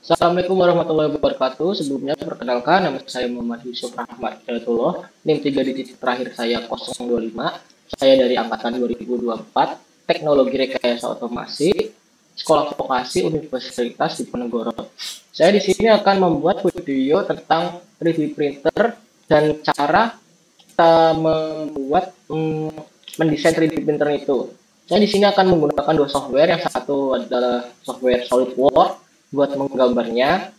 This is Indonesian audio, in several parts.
Assalamualaikum warahmatullahi wabarakatuh. Sebelumnya perkenalkan, nama saya Muhammad Yusuf Rahmat Hidayatullah. NIM 3 digit terakhir saya 025. Saya dari angkatan 2024, Teknologi Rekayasa Otomasi, Sekolah Vokasi Universitas Diponegoro. Saya di sini akan membuat video tentang 3D printer dan cara kita membuat mendesain 3D printer itu. Saya di sini akan menggunakan dua software. Yang satu adalah software SolidWorks buat menggambarnya,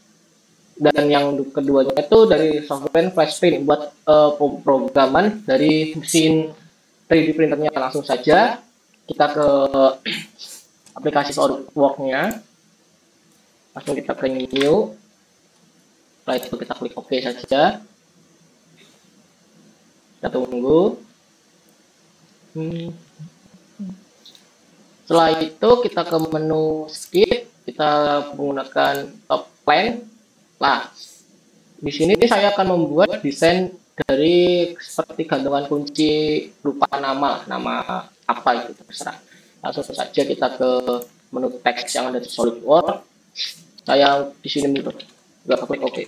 dan yang keduanya itu dari software FlashPrint buat pemrograman dari mesin 3D printernya. Langsung saja kita ke aplikasi SolidWorks-nya, langsung kita ke new, setelah itu kita klik OK saja, kita tunggu. Setelah itu kita ke menu skip, kita menggunakan top plan. Nah, di sini saya akan membuat desain dari seperti gantungan kunci berupa nama apa itu terserah. Langsung saja kita ke menu teks yang ada di SolidWorks. Saya di sini nggak klik OK.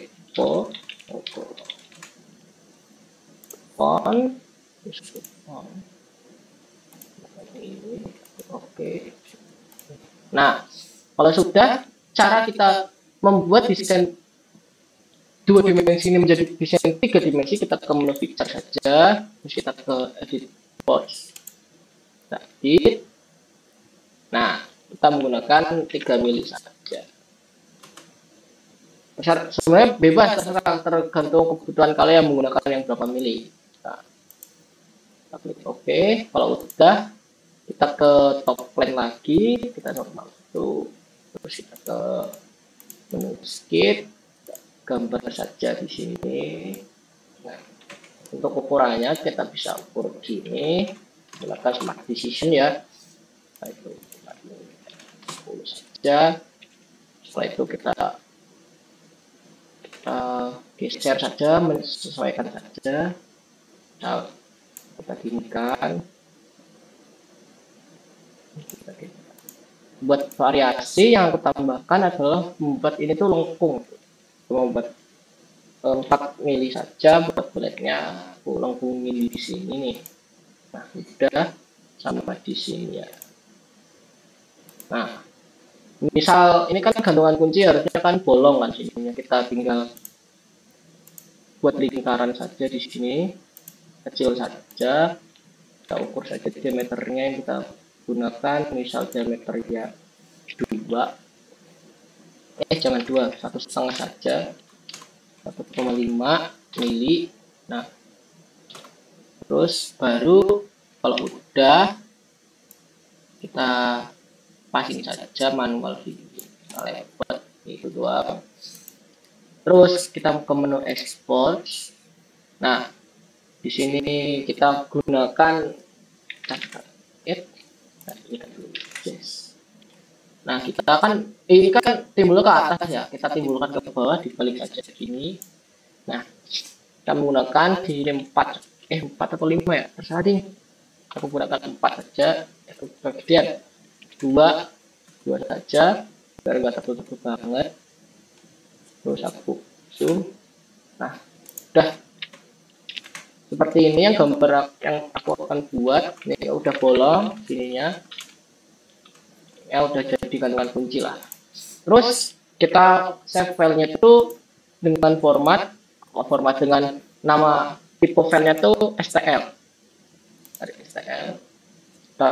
Oke. Nah, kalau sudah, cara kita membuat desain 2 dimensi ini menjadi desain 3 dimensi, kita ke menu picture saja, terus kita ke edit box. Nah, kita menggunakan 3 mili saja. Sebenarnya bebas, tergantung kebutuhan kalian menggunakan yang berapa mili. Nah, kita klik OK. Kalau udah, kita ke top plan lagi, kita normal itu, terus kita ke menu skip, gambar saja di sini. Nah, untuk ukurannya kita bisa ukur begini, gunakan Smart Decision ya. Nah, itu 10 saja. Setelah itu kita geser saja, menyesuaikan saja. Nah, kita tinggikan. Buat variasi yang aku tambahkan adalah membuat ini tuh lengkung, membuat 4 mili saja buat bulatnya. Aku lengkungin di sini nih. Nah, sudah sampai di sini ya. Nah, misal ini kan gantungan kunci harusnya kan bolong kan sininya, kita tinggal buat lingkaran saja di sini, kecil saja. Kita ukur saja diameternya yang kita gunakan, misal diameternya 2, jangan 2, 1,5 saja, 1,5 mili. Nah, terus baru kalau udah kita passing saja manual level itu doang. Terus kita ke menu export. Nah, di sini kita gunakan Nah, kita kan ini kan timbul ke atas ya, kita timbulkan ke bawah, dibalik saja begini. Nah, kita menggunakan di 4 atau 5 ya, terserah deh. Aku gunakan 4 saja, itu bagian 2 saja, biar nggak tertutup banget. Terus aku zoom. Nah, udah seperti ini yang gambar yang aku akan buat. Ini udah bolong sininya, ya udah jadi gantungan kunci lah. Terus kita save filenya itu dengan format dengan nama tipe filenya itu STL. Dari STL kita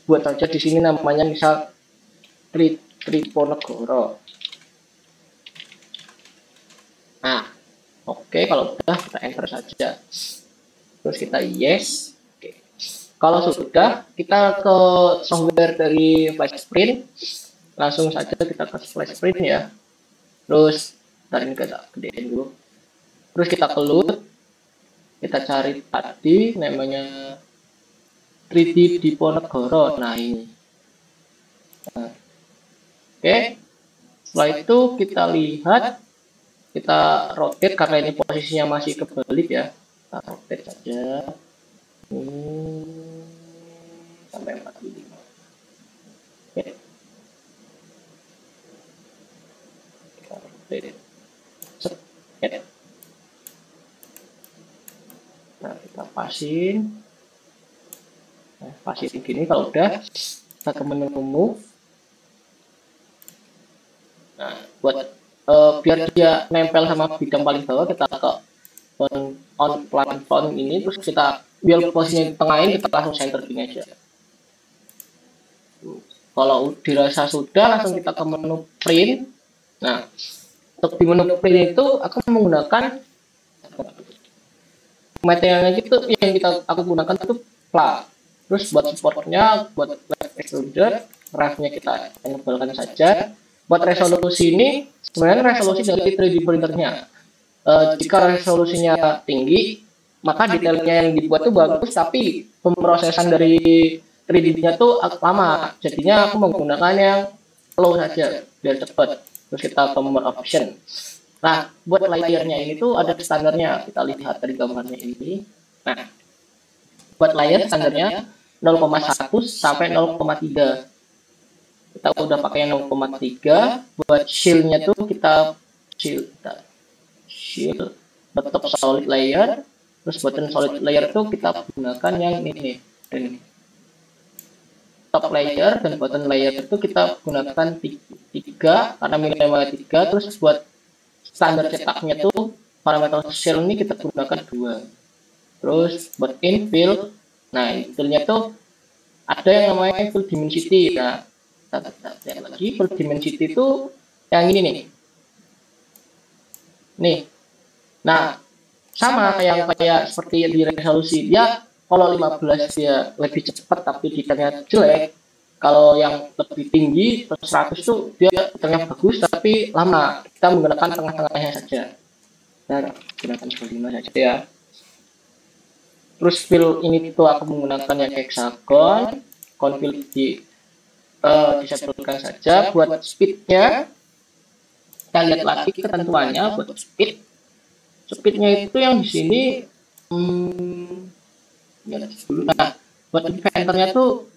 buat aja di sini namanya misal Diponegoro. Nah, oke, kalau udah kita enter saja, terus kita yes. Oke. Kalau sudah, kita ke software dari FlashPrint, langsung saja kita ke FlashPrint ya. Terus tadi kita gedein dulu, terus kita keluar, kita cari tadi namanya 3D Diponegoro. Nah, ini. Nah, oke, setelah itu kita lihat, kita rotate karena ini posisinya masih kebalik ya, kita rotate saja sampai 45. Oke. Ya. Nah, kita pasin. Nah, pasin gini, kalau udah kita ke menu move. Nah, buat biar dia nempel sama bidang paling bawah, kita ke on platform ini, terus kita biar posisinya di tengah ini, kita langsung center gini aja. Kalau dirasa sudah, langsung kita ke menu print. Nah, untuk di menu print itu aku menggunakan materialnya gitu, yang aku gunakan itu pla. Terus buat supportnya, buat web extruder, ref-nya kita enablekan saja. Buat resolusi ini, sebenarnya resolusi dari 3D printernya. Jika resolusinya tinggi, maka detailnya yang dibuat itu bagus, tapi pemrosesan dari 3D-nya tuh lama. Jadinya aku menggunakan yang low saja, biar cepat. Terus kita ke more option. Nah, buat layernya ini tuh ada standarnya. Kita lihat dari gambarnya ini. Nah, buat layer standarnya 0,1 sampai 0,3. Kita udah pakai 0,3. Buat shield-nya tuh kita shield tetap solid layer. Terus button solid layer tuh kita gunakan yang ini. Top layer dan bottom layer itu kita gunakan 3 karena minimal 3. Terus buat standar cetaknya tuh parameter shell ini kita gunakan 2. Terus buat infill, nah infillnya tuh ada yang namanya infill dimensity. Nah, kita lihat lagi infill dimensity itu yang ini nih. Nah, sama kayak seperti di resolusi, dia kalau 15 dia lebih cepat tapi detailnya jelek. Kalau yang lebih tinggi 100 tuh dia detailnya bagus tapi lama. Kita menggunakan tengah-tengahnya saja. Nah, gunakan 25 saja ya. Terus fill ini tuh aku menggunakan yang hexagon, config disablekan saja. Buat speednya, kita lihat lagi ketentuannya. Buat speednya itu yang di sini, nah, buat inventornya tuh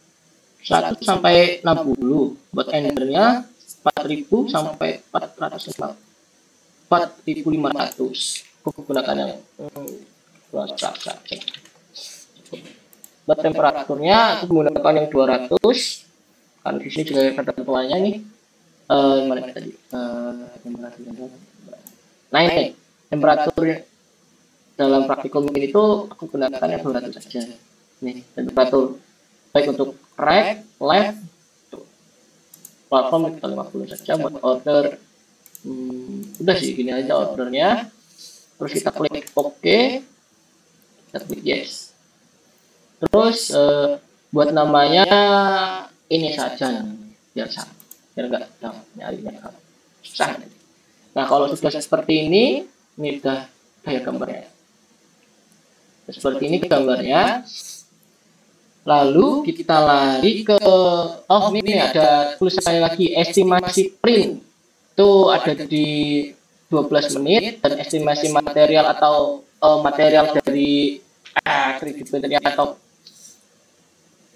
100 sampai 60, buat endernya 4000 sampai 400, 4500. Aku gunakan yang saja. Buat temperaturnya aku menggunakan yang 200. Kan di sini juga ada ketentuannya nih. Mana tadi? Nah, ini temperatur dalam praktikum ini tuh aku gunakan yang 200 saja. Nih, temperatur baik untuk rack, left, platform kita 50 saja. Buat order, udah sih gini aja ordernya. Terus kita klik OK, kita klik yes. Terus buat namanya ini saja, biar enggak nyarinya susah. Nah, kalau sudah seperti ini udah kayak gambarnya. Seperti ini gambarnya. Lalu kita lari ke, ini ada tulisannya lagi, estimasi print. Itu ada di 12 menit, dan estimasi material atau material dari 3D printernya atau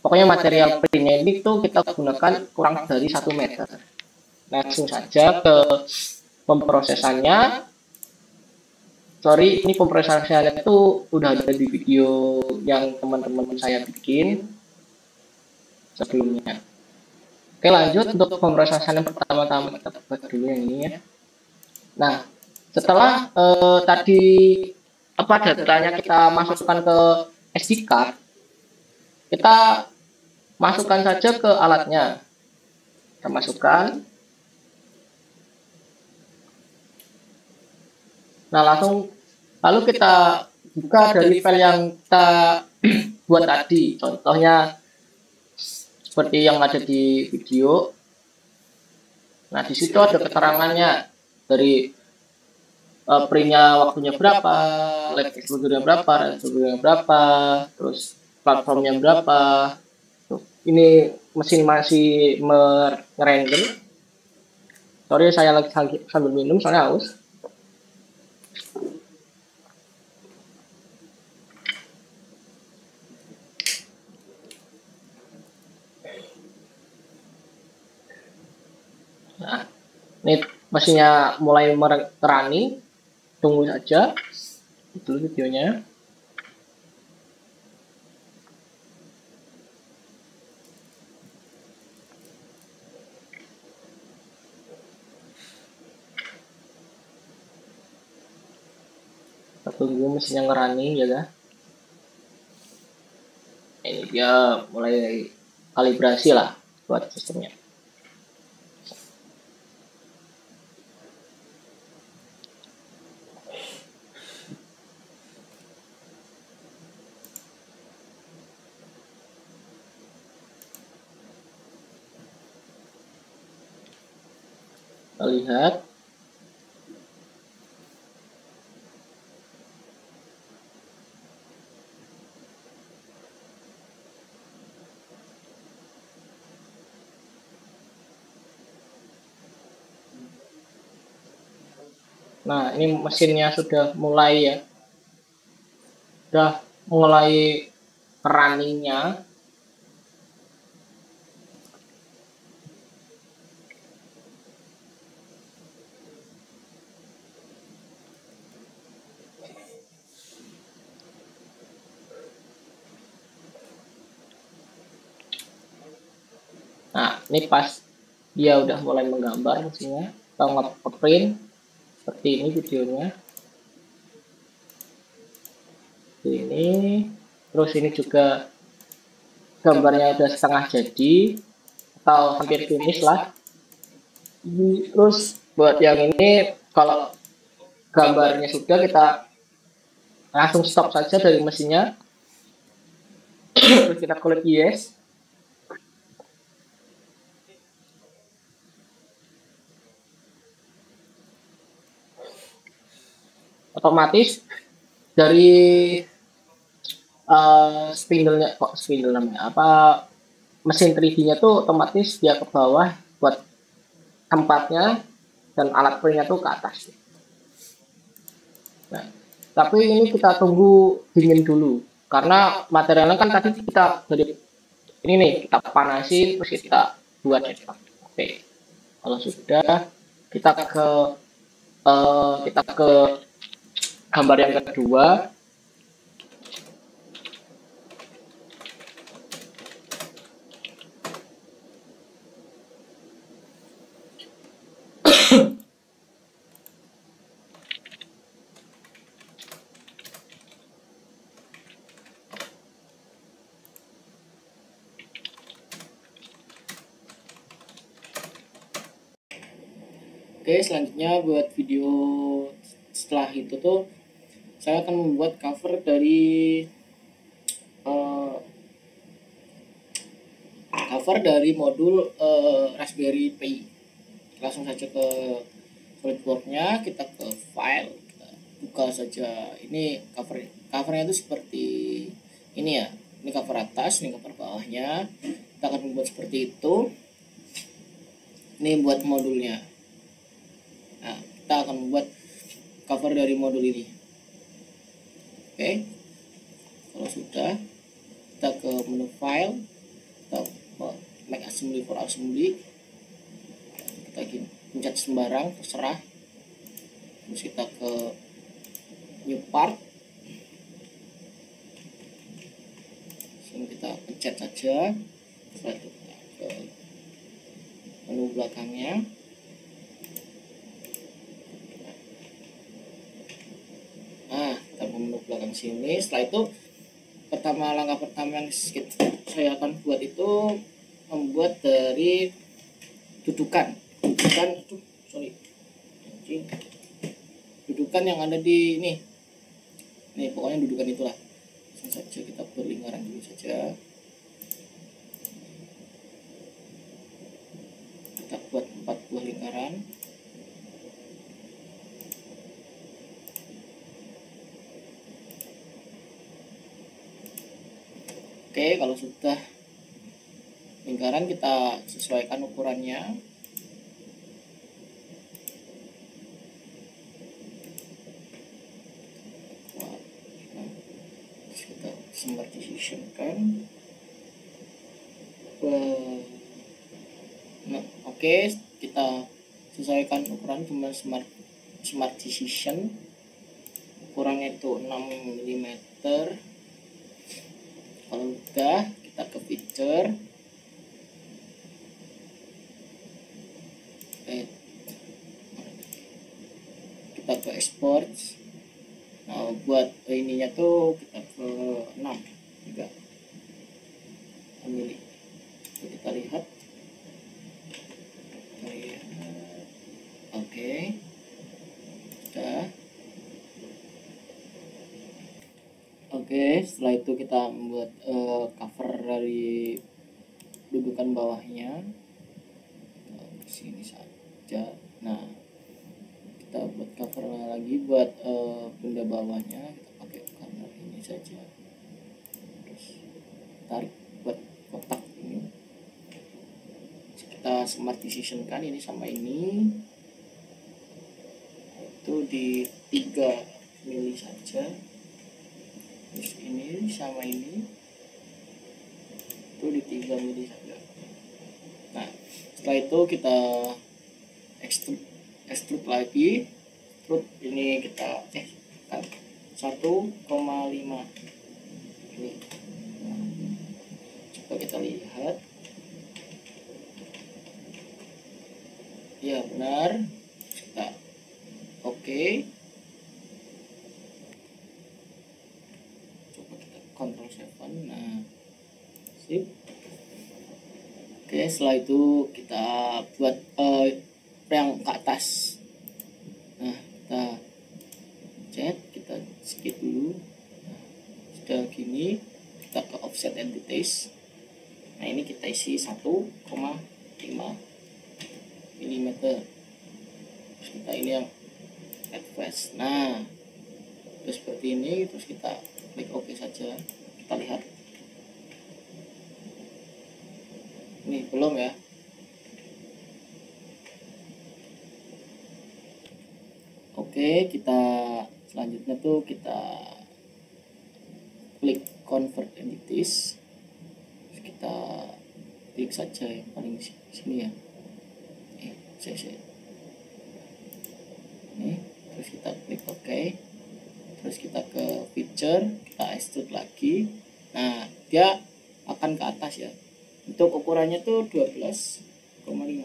pokoknya material printnya ini tuh kita gunakan kurang dari 1 meter. Langsung saja ke pemrosesannya. Sorry, ini pemrosesannya itu udah ada di video yang teman-teman saya bikin sebelumnya. Oke, lanjut untuk pemrosesan yang pertama-tama kita buat dulu yang ini ya. Nah, setelah tadi datanya kita masukkan ke SD card, kita masukkan saja ke alatnya. Kita masukkan. Nah, lalu kita buka dari file yang kita buat tadi. Contohnya seperti yang ada di video. Nah, di situ ada keterangannya dari printnya waktunya berapa, lab exposure-nya berapa, terus platformnya berapa. Ini mesin masih merender. Sorry, saya lagi sambil minum soalnya haus. mesinnya mulai running, tunggu saja itu videonya. Kita tunggu mesinnya ngerunning ya kan. Ini dia mulai kalibrasi lah buat sistemnya. Kita lihat. Nah, ini mesinnya sudah mulai ya. Sudah mulai runningnya. Nah, ini pas dia udah mulai menggambar mesinnya, kita nge-print seperti ini videonya. Ini, terus ini juga gambarnya udah setengah jadi atau hampir finish lah. Terus buat yang ini, kalau gambarnya sudah, kita langsung stop saja dari mesinnya. Terus kita klik yes. Otomatis dari spindle namanya apa, mesin 3D-nya tuh otomatis dia ke bawah buat tempatnya, dan alat printnya tuh ke atas. Nah, tapi ini kita tunggu dingin dulu karena materialnya kan tadi kita dari ini nih kita panasin terus kita buat cetak. Oke, kalau sudah kita ke gambar yang kedua. Oke, selanjutnya buat video setelah itu tuh saya akan membuat cover dari modul Raspberry Pi. Langsung saja ke SolidWorks-nya, kita ke file, kita buka saja. Ini covernya itu seperti ini ya. Ini cover atas, ini cover bawahnya. Kita akan membuat seperti itu. Ini buat modulnya. Nah, kita akan membuat cover dari modul ini. Oke, kalau sudah, kita ke menu file, kita make assembly for assembly, kita pencet sembarang terserah, terus kita ke new part, sini kita pencet saja, setelah itu kita ke menu belakangnya. Nah, kita ke menu belakang sini. Setelah itu langkah pertama yang saya akan buat itu membuat dari dudukan yang ada di ini. Nih, pokoknya dudukan itulah. Langsung saja kita buat lingkaran dulu saja. Kita buat 4 buah lingkaran. Oke, kalau sudah lingkaran kita sesuaikan ukurannya. Kita sempartitionkan. Nah, oke, kita sesuaikan ukuran dengan smart decision. Ukurannya itu 6 mm. Kalau udah, kita ke feature, kita ke export. Nah, buat ininya tuh kita ke 6 juga mili. Kita lihat. Oke. Udah. Oke, setelah itu kita membuat cover dari dudukan bawahnya. Ke sini saja. Nah, kita buat cover lagi buat benda bawahnya, kita pakai corner ini saja. Terus tarik buat kotak ini. Kita smart decision kan ini sama ini. Itu di 3 mili saja. Terus ini sama ini itu di 3 mili saja. Nah, setelah itu kita extrude lagi. Extrude ini kita 1,5 ini. Nah, coba kita lihat. Ya, benar. Kita oke. Ctrl 7. Nah, sip. Oke, setelah itu kita buat yang ke atas. Nah, kita cet, kita skip dulu. Nah, sudah gini, kita ke offset entities. Nah, ini kita isi 1,5 mm. Terus kita ini yang advance. Nah, terus seperti ini. Terus kita klik OK saja. Kita lihat. Ini belum ya. Oke, kita selanjutnya tuh kita klik convert entities. Terus kita klik saja yang paling sini ya. Ini, terus kita klik OK. Terus kita ke feature, kita extrude lagi. Nah, dia akan ke atas ya. Untuk ukurannya tuh 12,5. Oke,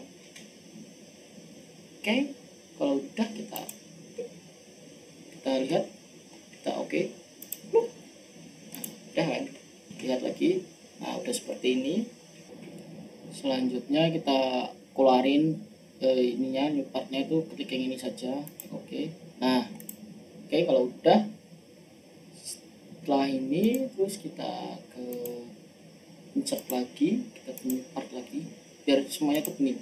kalau udah kita lihat, kita oke. Nah, udah kan? Lihat lagi. Nah, udah seperti ini. Selanjutnya kita keluarin ininya, new partnya itu klik yang ini saja. Oke. Nah, oke, kalau udah, setelah ini terus kita ke insert lagi, kita ke new part lagi biar semuanya tuh bening.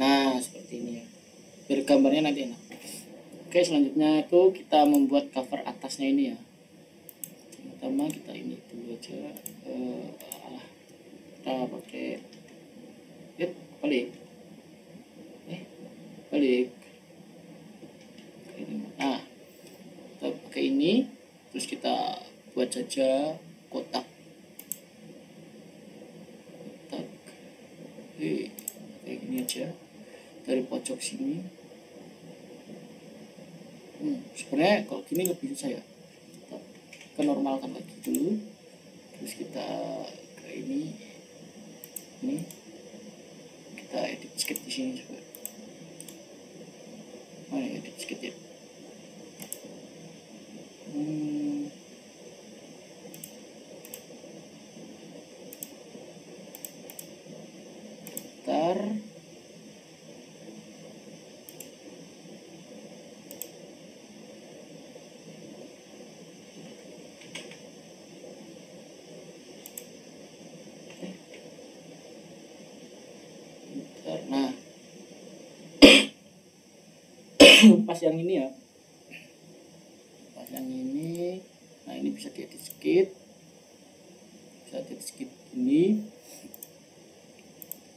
Nah, seperti ini ya, biar gambarnya nanti enak. Oke, selanjutnya itu kita membuat cover atasnya ini ya. Pertama kita ini dulu aja, kita pakai balik nah, kita pakai ini. Terus kita buat saja kotak kayak gini aja dari pojok sini. Sebenarnya kalau gini lebih susah ya. Kita normalkan lagi dulu. Terus kita ke ini kita edit sedikit di sini juga. Edit sedikit ya. Nah, pas yang ini ya, pas yang ini. Nah, ini bisa diedit sedikit, ini.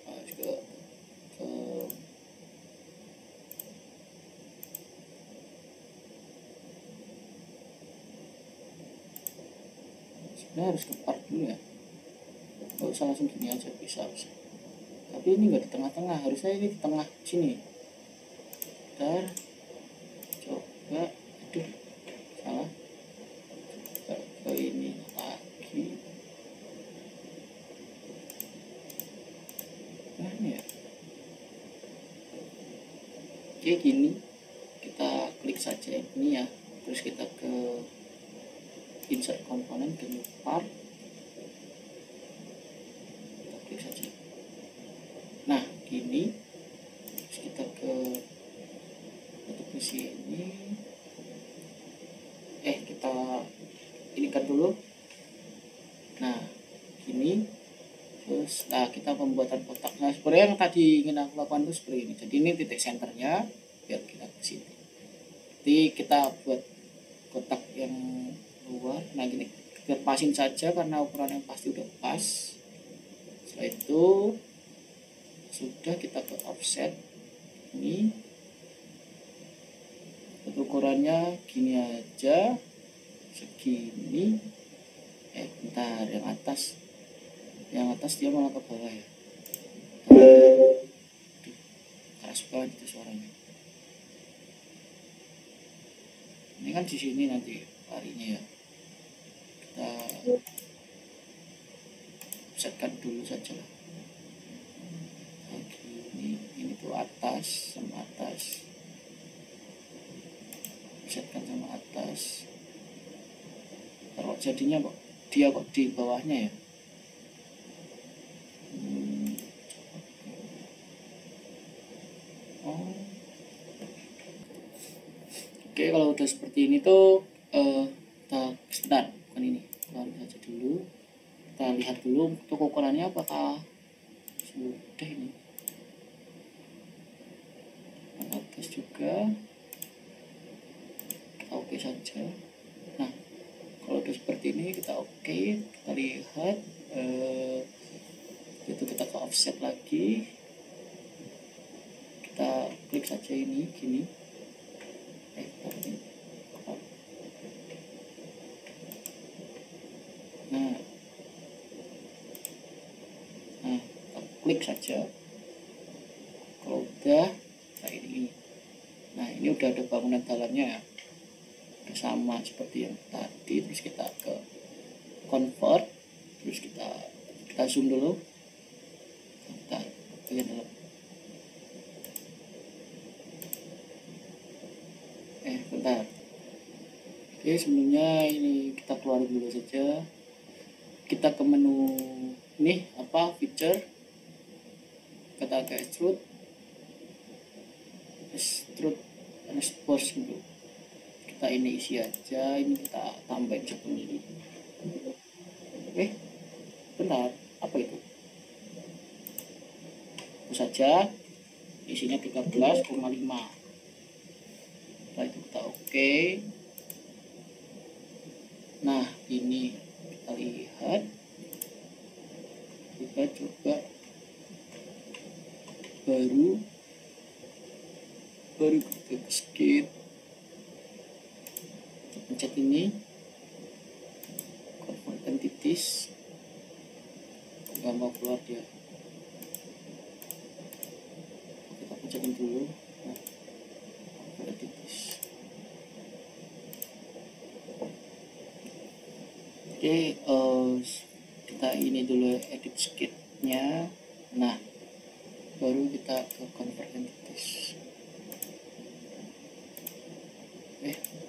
Nah, juga sebenarnya harus ke part dulu ya, nggak usah langsung gini aja, bisa. Tapi ini nggak di tengah-tengah, harusnya ini di tengah sini. Bentar, coba, aduh salah, coba ke ini lagi, mana ya? Oke, gini kita klik saja ini ya, terus kita ke insert komponen, ke new part, kita klik saja. Nah gini, terus kita ke sini, kita ini kan dulu. Nah gini, terus kita pembuatan kotak. Nah sebenarnya yang tadi ingin aku lakukan itu seperti ini. Jadi ini titik senternya, biar kita ke sini. Jadi kita buat kotak yang luar. Nah gini, kita pasin saja karena ukurannya pasti udah pas. Setelah itu sudah, kita ke offset ini, ukurannya gini aja, segini. Bentar, yang atas dia malah ke bawah ya. Keras banget itu suaranya. Ini kan di sini nanti larinya ya. Kita setkan dulu saja lah. Ini tuh atas sama atas. Setkan sama atas. Kalau jadinya kok dia kok di bawahnya ya. Oke, kalau udah seperti ini tuh kita sebentar, bukan ini, keluarin saja dulu. Kita lihat dulu untuk ukurannya apakah sudah ini. Atas juga kita oke saja. Nah kalau udah seperti ini kita oke, kita lihat itu kita ke offset lagi, kita klik saja ini gini. Nah kita klik saja. Kalau udah kayak ini, nah ini udah ada bangunan dalamnya ya, udah sama seperti yang tadi. Terus kita ke convert, terus kita zoom dulu, kita bagian dalam. Bentar. Oke, sebelumnya ini kita keluarin dulu saja. Kita ke menu ini apa, feature, kita ke extrude and expose dulu. Kita ini isi aja, ini kita tambahin 1 mili. Bentar, apa itu? Itu saja, isinya 13,5. Setelah itu kita oke. Nah ini kita lihat, kita coba baru kita skip, kita pencet ini convert entities, nggak mau keluar dia, kita pencetin dulu. Nah, entities. Oke, kita ini dulu edit skitnya. Nah baru kita ke convert entities.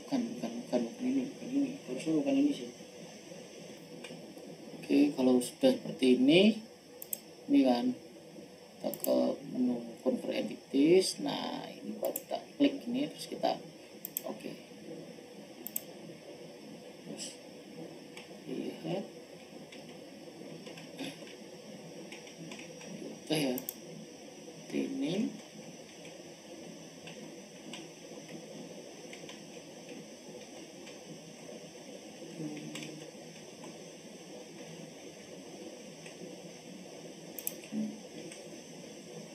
Bukan ini, harusnya bukan ini sih. Oke, kalau sudah seperti ini kan kita ke menu convert entities. Nah ini baru kita klik ini, terus kita oke. Terus lihat udah ya, ini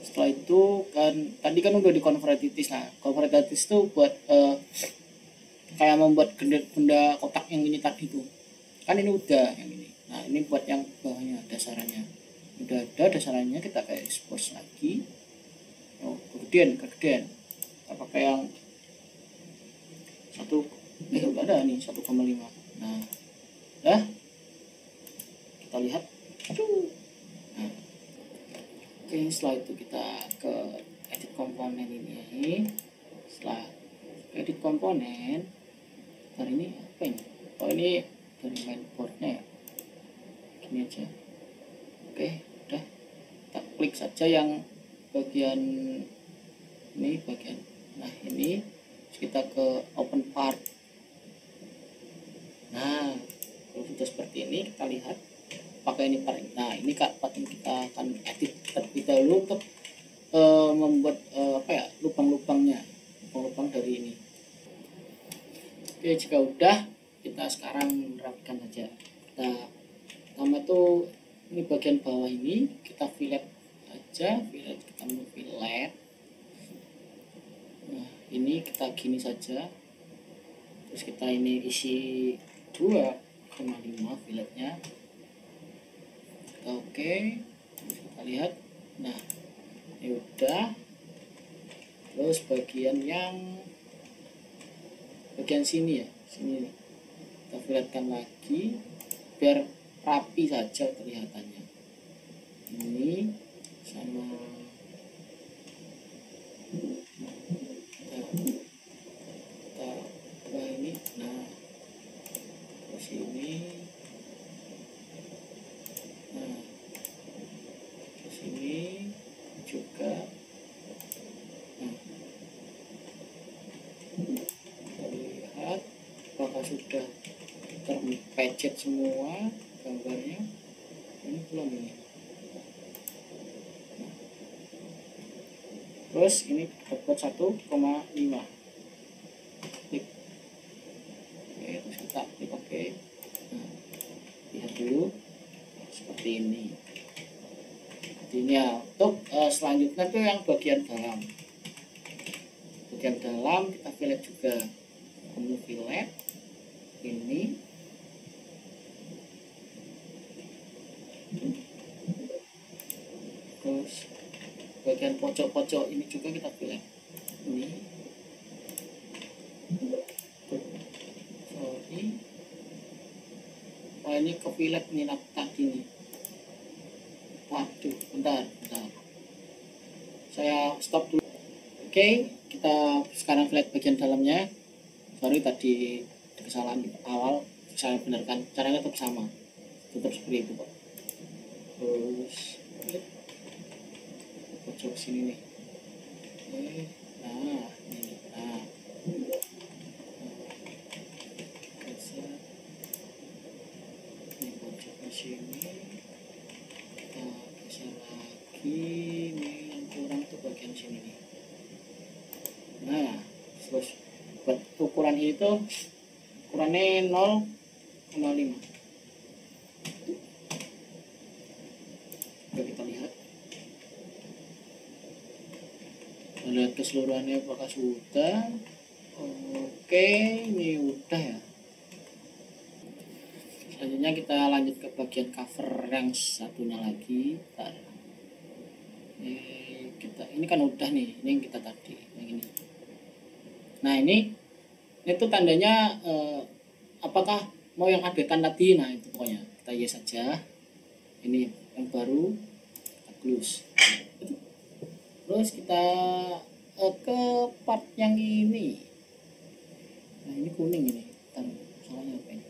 setelah itu kan tadi kan udah di convertitis. Nah convertitis itu buat kayak membuat benda kotak yang ini tadi tuh kan, ini udah yang ini. Nah ini buat yang bawahnya, dasarannya udah ada dasarannya, kita kayak expose lagi. Kemudian kita pakai yang satu, udah ada nih 1,5. Nah ya, kita lihat. Nah, oke, setelah itu kita ke edit komponen ini. Setelah edit komponen, dari ini apa ini? Oh, ini dari mainboardnya ya, gini aja. Oke, udah, kita klik saja yang bagian ini, nah ini kita ke open part. Nah, kalau sudah seperti ini, kita lihat pakai ini part. Nah, ini part yang kita akan edit terlebih dahulu untuk membuat lubang dari ini. Oke, jika udah, kita sekarang rapikan saja. Nah, pertama tuh ini bagian bawah ini kita fillet aja, kita mau fillet. Nah, ini kita gini saja, terus kita ini isi 2,5 filletnya. Oke, terus kita lihat. Nah, ini udah. Terus bagian sini ya, sini nih, kita filletkan lagi biar rapi saja kelihatannya. Ini sama kita ini. Nah, ke sini. Nah, ke sini juga. Nah, kita lihat apakah sudah terpecet semua gambarnya. Ini belum ini. Nah, terus ini dapat 1,5. Klik. Oke, terus kita klik oke. Nah, lihat dulu seperti ini. Ini ya. Untuk selanjutnya tuh yang bagian dalam. Bagian dalam kita fillet juga. Kamu fillet ini. Terus bagian pojok-pojok ini juga kita fillet. Ini. Sorry. Oh, ini ke fillet nih tadi nih. Waduh, bentar. Saya stop dulu. Oke, kita sekarang fillet bagian dalamnya. Sorry tadi kesalahan di awal, saya benarkan. Caranya tetap sama, tetap seperti itu kok. Terus pojok sini nih. Nah, ini. Nah, ini pojoknya sini. Kita geser lagi. Ini yang kurang tuh bagian sini nih. Nah, terus buat ukuran ini tuh ukurannya 0,5. Coba kita lihat. Kita lihat keseluruhannya apakah sudah. Oke, ini udah ya. Selanjutnya kita lanjut ke bagian cover yang satunya lagi. Ini kan udah nih, ini yang kita tadi, yang ini. Nah, ini tuh tandanya apakah mau yang adegan tadi. Nah, itu pokoknya kita yes saja. Ini yang baru kita close. Terus kita ke part yang ini. Nah, ini kuning ini. Soalnya apa ini?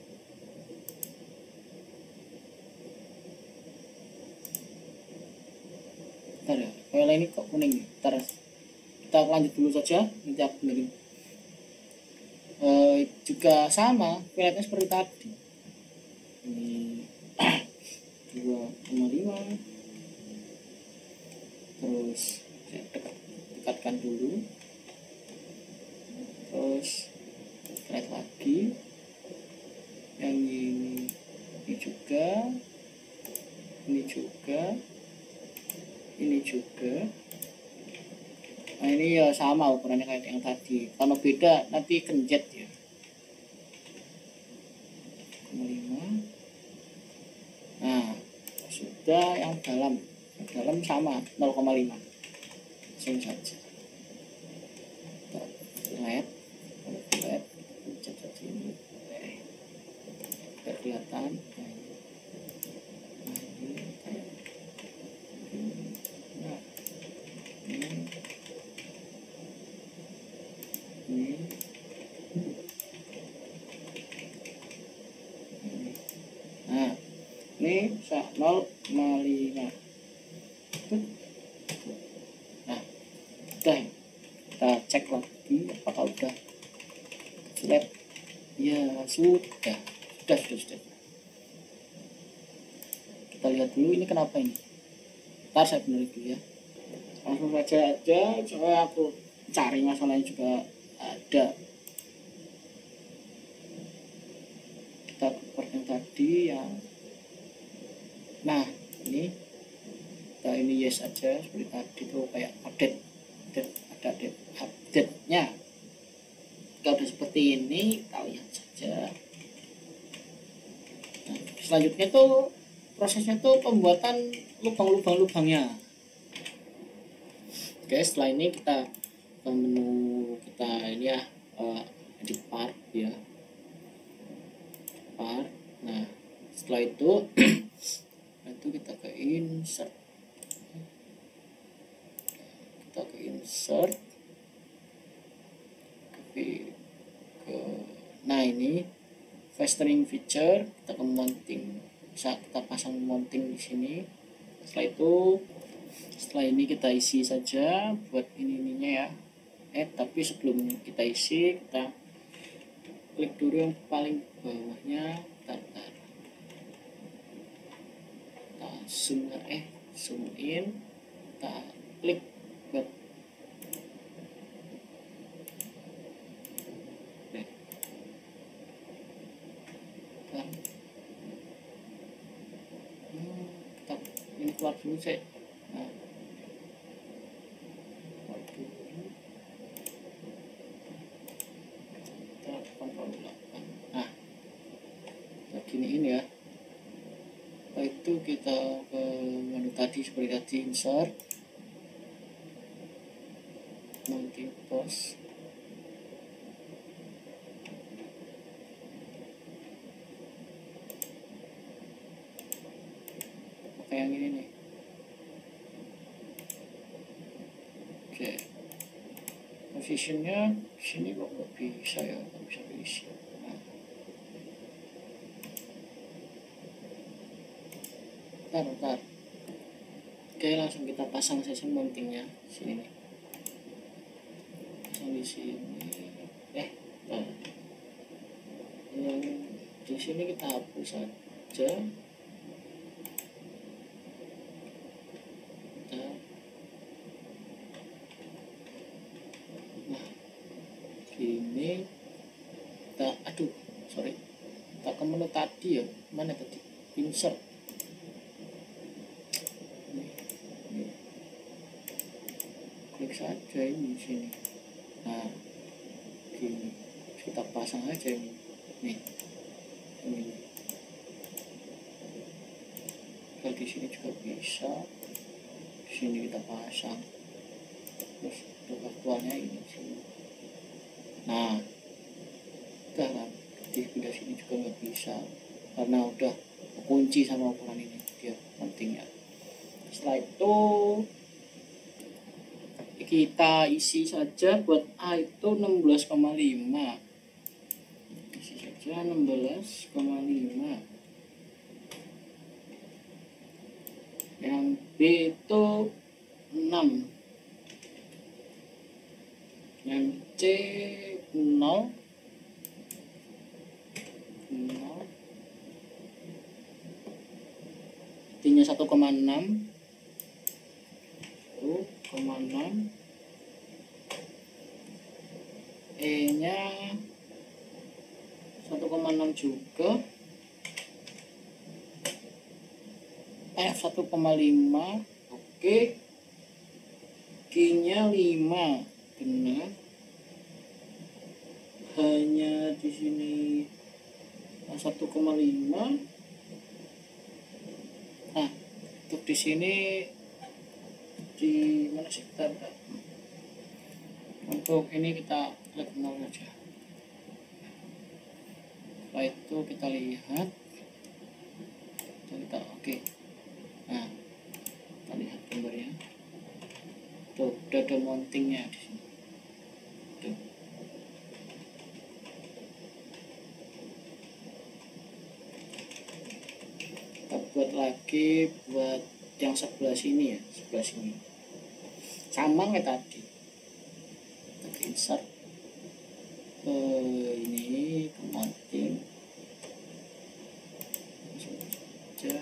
Bentar ya, file ini kok kuning nih. Bentar, kita lanjut dulu saja, nanti aku benerin. Juga sama, filletnya seperti tadi. Ini 2,5. Terus saya dekatkan dulu. Terus fillet lagi. Yang ini juga. Ini juga. Ini juga. Nah, ini ya sama ukurannya kayak yang tadi. Kalau beda nanti kenjet ya. 5. Nah, sudah yang dalam sama 0,5. Langsung saja. Kita flat, pencet saja ini, kelihatan. Nah, ini 0,5. Nah, udah. Kita cek lagi apakah udah flat. Ya, sudah. Kita lihat dulu ini kenapa ini. Ntar saya benerin dulu ya. Langsung saja soalnya aku cari masalahnya juga ada. Kita ke yang tadi yang, nah ini kita ini yes aja seperti tadi tuh, kayak update-nya. Kalau udah seperti ini kita lihat saja. Nah, selanjutnya tuh prosesnya tuh pembuatan lubang-lubangnya. Oke, setelah ini kita ke menu kita ini ya, edit part ya, part. Nah, setelah itu kita ke insert, nah ini fastering feature, kita ke mounting, bisa kita pasang mounting di sini. Setelah ini kita isi saja buat ininya ya. Tapi sebelum kita isi, kita klik dulu yang paling bawahnya. Kita zoom in, kita klik buat ini keluar dulu saya. Kita kontrol 8. Nah, giniin ya. Setelah itu kita ke menu tadi seperti tadi, insert, mounting post. Pakai yang ini nih. Oke, positionnya sini kok nggak bisa ya, nggak bisa diisi. Bentar. Oke, langsung kita pasang saja mountingnya sini nih. Pasang di sini. Yang di sini kita hapus saja. Nah, gini kita kita ke menu tadi ya, mana tadi, insert. Klik saja ini di sini. Nah, gini kita pasang aja ini. Ini. Kalau di sini juga bisa. Di sini kita pasang. Terus untuk aktualnya ini sini. Nah, udah kan. Di pindah sini juga nggak bisa karena udah kunci sama ukuran ini dia pentingnya. Setelah itu kita isi saja buat A itu 16,5. Isi saja 16,5. Yang B itu 6. Yang C 0. D-nya 1,6. 1,6. E-nya 1,6 juga. F 1,5. Oke. Q-nya 5. Benar. Hanya di sini 1,5. Nah, untuk di sini di mana sih, kita untuk ini kita klik 0 saja. Setelah itu kita lihat, kita oke. Nah, kita lihat gambarnya. Tuh, udah ada mountingnya di sini. Tuh. Kita buat lagi buat yang sebelah sini ya, sebelah sini. Sama kayak tadi. Kita insert ke ini, ke mounting. Langsung saja.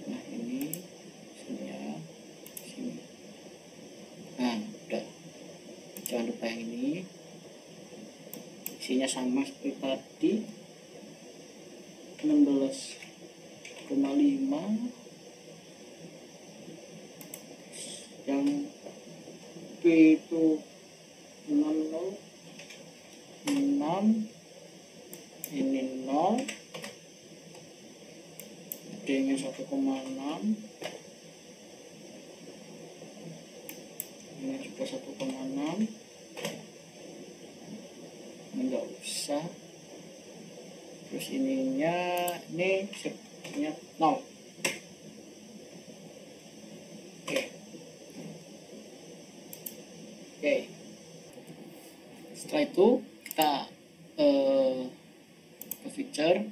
Nah, ini sini ya, sini. Nah, udah. Jangan lupa yang ini. Isinya sama seperti tadi. 16,5. Yang P itu 60, 6, ini 0, D nya 1,6, ini juga 1,6, enggak usah. Terus ininya ini sebenarnya 0. Oke. Setelah itu kita ke feature,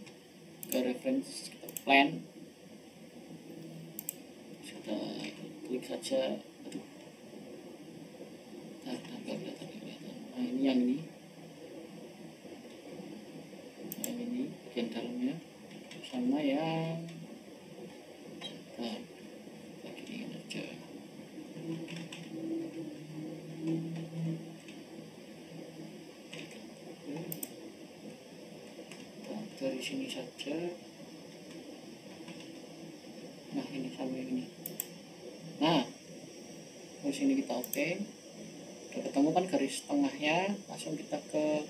ke reference, kita plan, kita klik saja. Aduh, nggak kelihatan. Nah, ini yang ini. Bagian dalamnya sama yang kita giniin aja. Dari sini saja. Nah, ini sama yang ini. Nah, dari sini kita oke. Udah ketemu kan garis tengahnya, langsung kita ke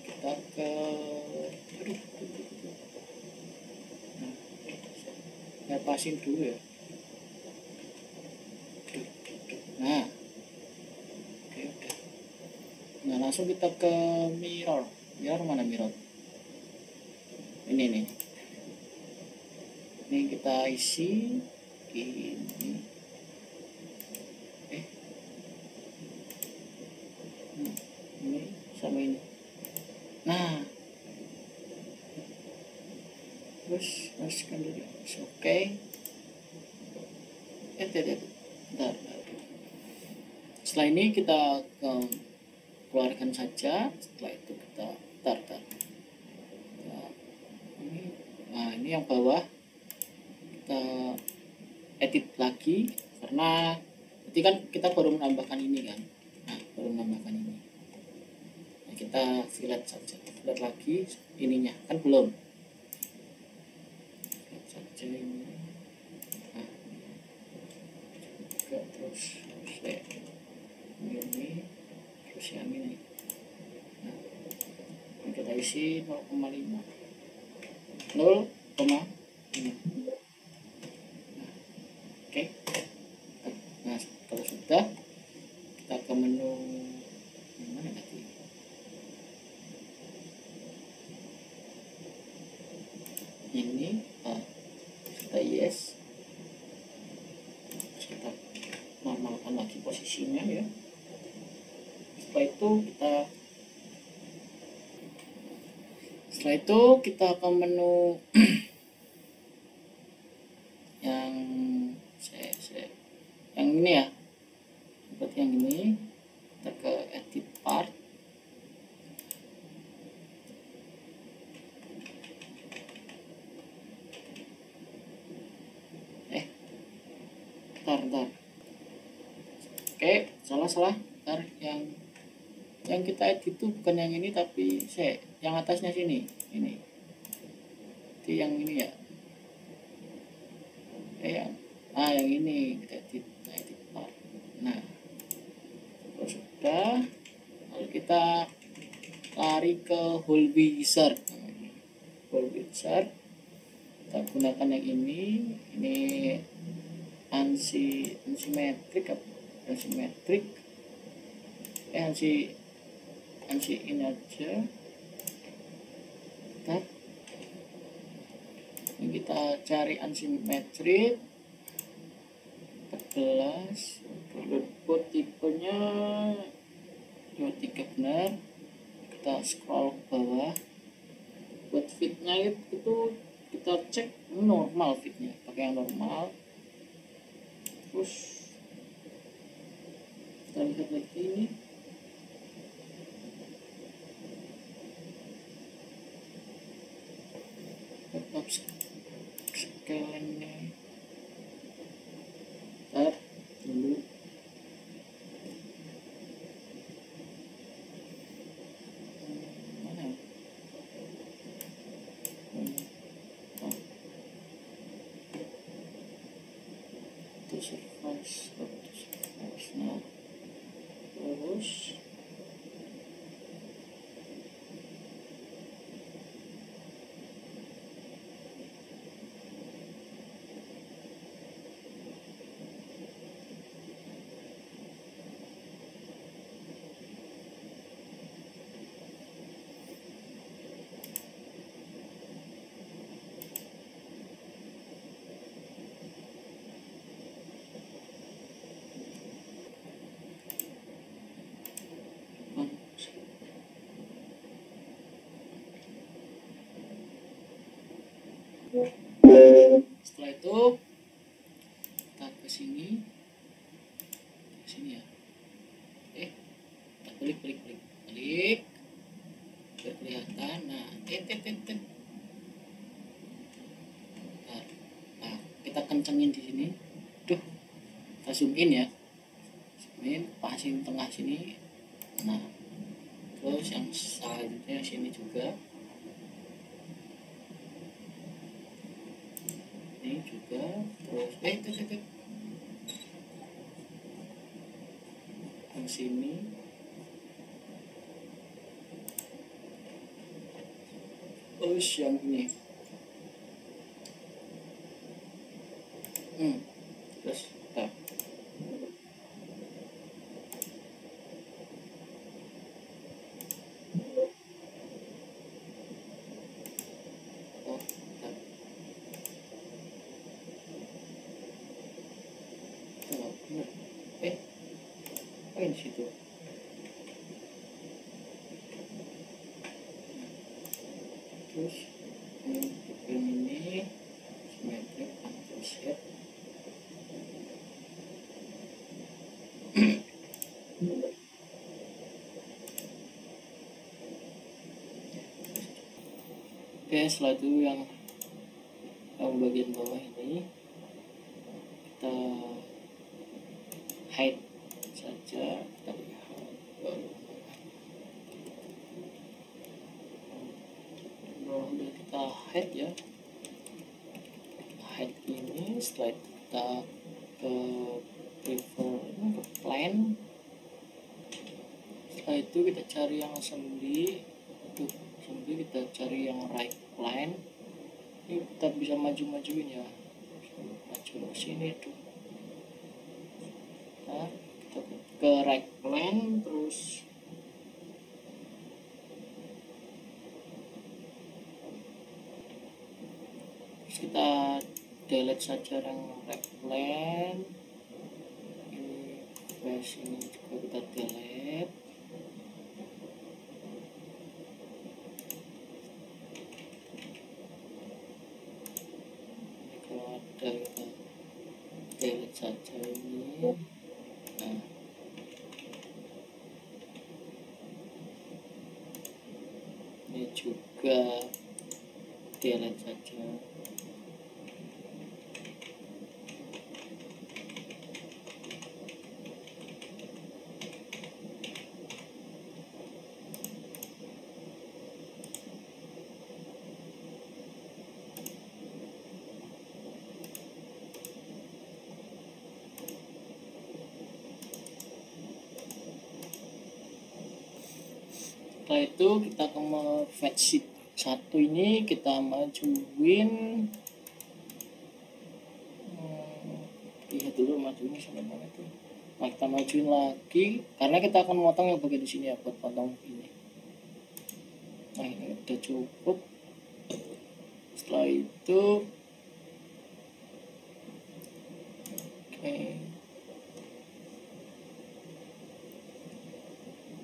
kita ke nah, pasin dulu ya. Nah, oke, udah. Nah, langsung kita ke mirror. Mana mirror? Ini nih. Ini kita isi ini. Ini sama ini. Nah, terus masukkan dulu. Oke. Bentar. Setelah ini kita keluarkan saja. Setelah itu kita bentar. Nah, ini yang bawah kita edit lagi karena nanti kan kita baru menambahkan ini kan. Nah, baru menambahkan ini. Nah, kita fillet saja. Fillet lagi ininya kan belum. Fillet saja ini. Nah, juga terus ini terus yang ini. Nah, kita isi 0,5. 0,5. Oke. Nah, kalau sudah kita ke menu yang mana tadi? Ini kita yes. Kita normalkan lagi posisinya ya. Setelah itu kita ke menu yang ini ya, seperti yang ini. Kita ke edit part, bentar. Oke, salah. Ntar yang kita edit itu bukan yang ini tapi yang atasnya sini. Ini. Jadi yang ini ya. Yang ini kita edit part. Nah, kalau sudah, lalu kita lari ke whole wizard. Kita gunakan yang ini ansimetrik ansi ini aja. Bentar. Ini kita cari ansimetrik 14 buat tipenya 23 benar. Kita scroll ke bawah. Buat fitnya itu kita cek normal, fitnya pakai yang normal. Terus kita lihat lagi ini, tetap scale-nya. Ntar dulu. Mana? Itu surface. Nah, terus setelah itu kita ke sini ya. Kita balik biar kelihatan. Nah, nah, kita kencengin di sini. Kita zoom in ya. Zoom in, pasin tengah sini. Nah, terus yang selanjutnya sini juga. Ini juga. Terus yang sini. Terus yang ini. Terus kita di situ. Terus ini simetrik atau set. Oke, setelah itu yang bagian bawah ini kita hide saja. Kita lihat udah kita hide ya. Hide ini. Setelah itu kita ke prefer ke plane. Setelah itu kita cari yang assembly. Kita cari yang right plane. Ini kita bisa maju-majuin ya, maju ke sini tuh. Nah, kita ke right plane. Terus kita delete saja yang right plane. Ini base ini juga kita delete. Kita delete saja ini. Nah, ini juga delete saja. Setelah itu kita ke fetch sheet 1 ini kita majuin. Lihat Nah, kita majuin lagi karena kita akan memotong yang bagian di sini ya, buat potong ini. Nah, ini udah cukup. Setelah itu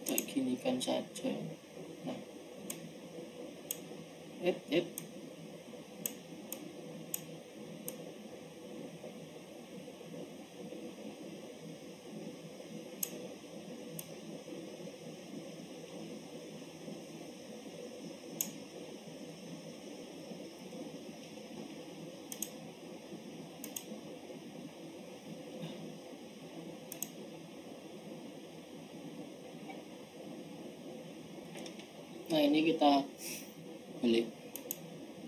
kita ginikan saja. Nah, nah ini kita balik.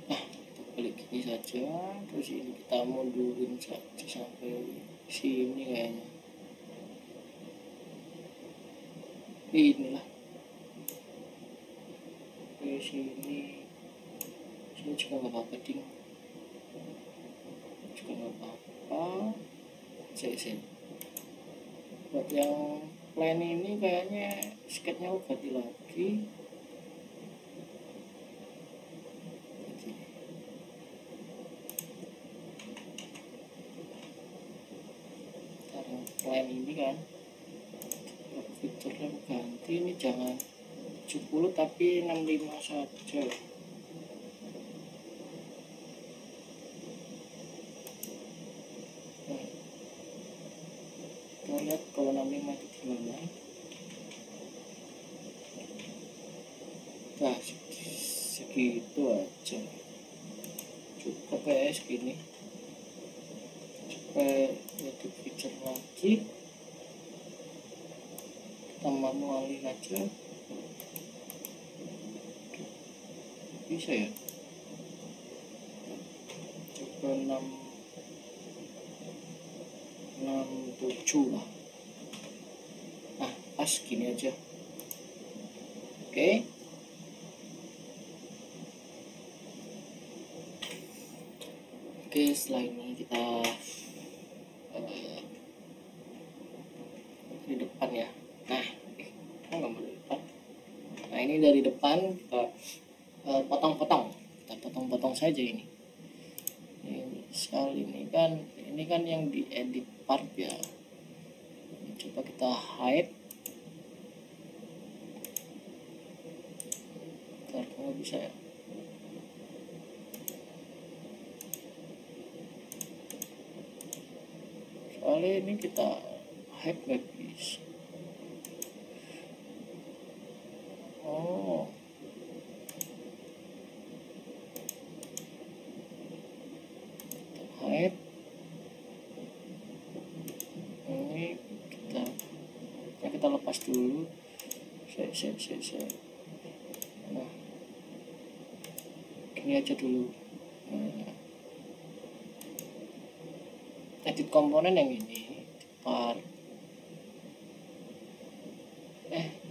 Nah, kita balik gini saja, terus ini kita mundurin saja sampai sini kayaknya. Inilah ke sini juga nggak apa-apa ding, juga nggak apa-apa. Saya buat yang plan ini kayaknya sketnya aku ganti lagi. Karena plan ini kan fiturnya ganti, ini jangan 70 tapi 65 saja. Nah, kita lihat kalau 65 itu gimana. Nah, segitu aja cukup ya, segini. Supaya jadi fitur lagi, kita manualin aja. Bisa ya, coba 67 lah. Nah, pas gini aja. Oke. Oke, setelah ini kita di depan ya. Nah, nggak mau di depan. Nah, ini dari depan kita potong-potong. Kita potong-potong saja ini. Misal ini kan yang di edit part ya. Coba kita hide. Nggak bisa ya. Soalnya ini kita hide nggak bisa. Oh, kita hide. Ini kita lepas dulu. Saya. Nah, ini aja dulu. Nah, edit komponen yang ini, part.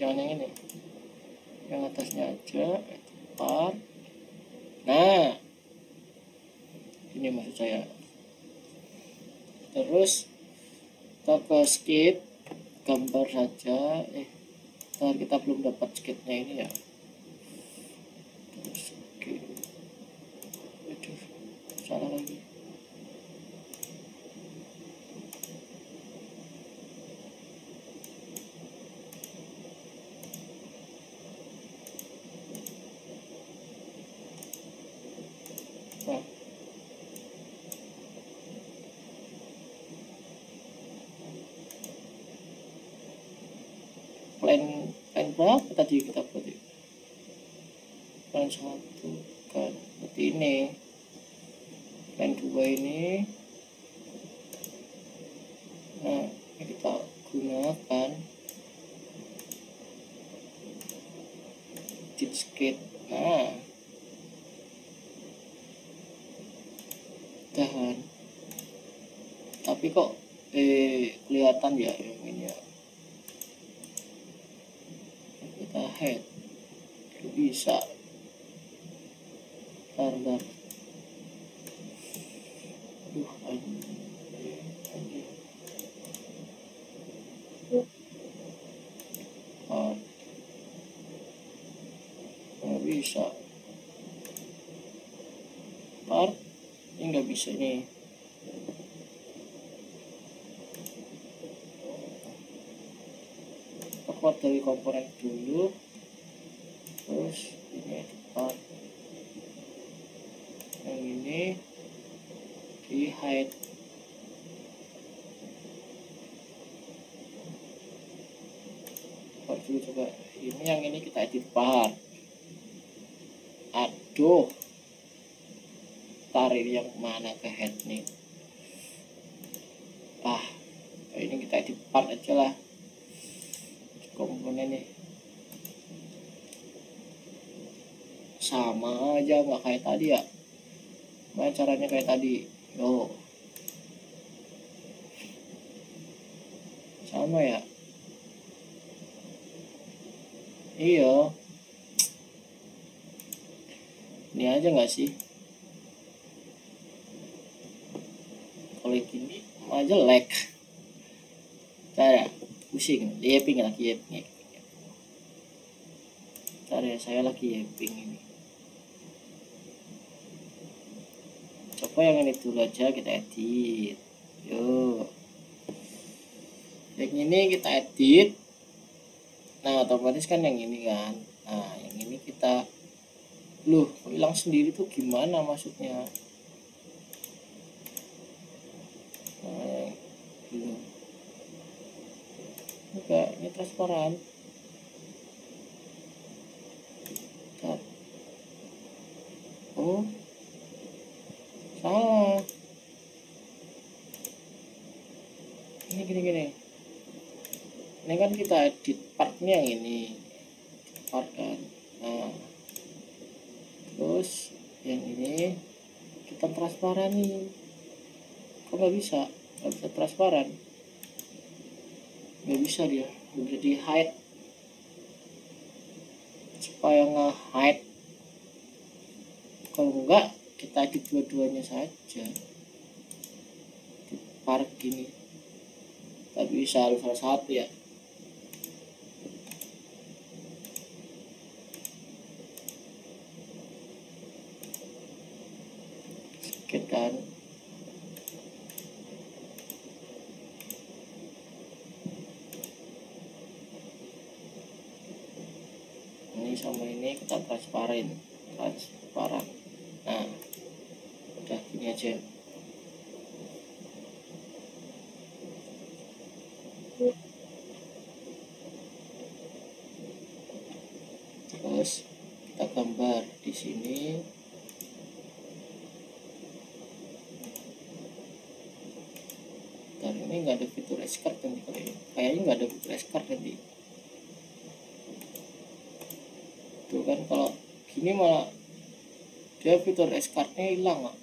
Jangan yang ini, yang atasnya aja, edit part. Nah, ini maksud saya. Terus kita ke sketch, gambar saja. Kita belum dapat sketchnya ini ya. Terus salah lagi. Nah, plan berapa tadi kita buat itu? Plan 1 kan seperti ini. Plan 2 ini. Nah, ini kita gunakan edit sketch. Nah, tahan. Tapi kok kelihatan ya yang ini ya. Kita head bisa. Bentar. bisa part, ini nggak bisa nih. Keluar dari komponen dulu, terus ini part yang ini di hide. Dulu coba ini, yang ini kita edit part. Aduh, tarik yang mana ke head nih. Ini kita edit part aja lah komponen nih. Sama aja nggak kayak tadi ya. Gimana caranya kayak tadi? Yo, sama ya. Iya, ini aja nggak sih? Kalau gini aja lag. Cara pusing, yaping lagi yaping. Cara saya lagi yaping ini. Coba yang ini dulu aja kita edit. Yuk, yang ini kita edit. Nah, otomatis kan yang ini kan. Nah, yang ini kita hilang sendiri tuh gimana maksudnya? Nah, enggak, ini transparan. Oh, salah. Ini gini. Ini kan kita edit partnya yang ini, part kan. Nah, terus yang ini kita transparan. Kok nggak bisa transparan? Nggak bisa dia, nggak bisa di hide. Supaya nge-hide, kalau enggak kita edit dua-duanya saja. Di part gini, tapi bisa harus salah satu ya. Kan ini sama ini kita transparan. Nah, udah gini aja. Terus kita gambar di sini. Dan ini nggak ada fitur escort nanti, kayaknya nggak ada fitur escort nanti. Tuh kan kalau gini malah dia fitur escortnya hilang.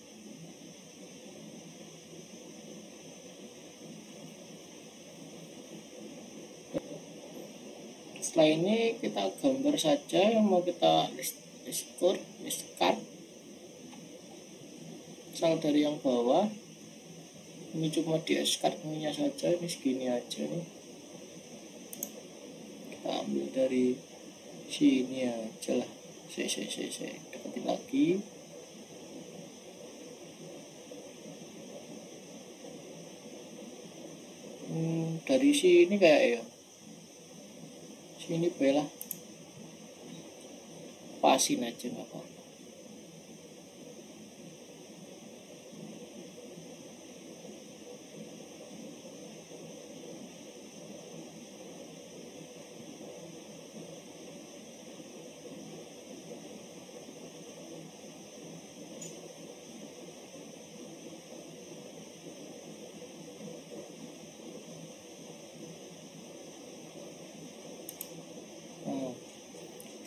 Setelah ini kita gambar saja yang mau kita discard asal dari yang bawah. Ini cuma di escort ininya saja, ini segini aja nih. Kita ambil dari sini aja lah. Saya deketin lagi. Dari sini kayak ya. Sini bela. Pasin aja nggak apa-apa.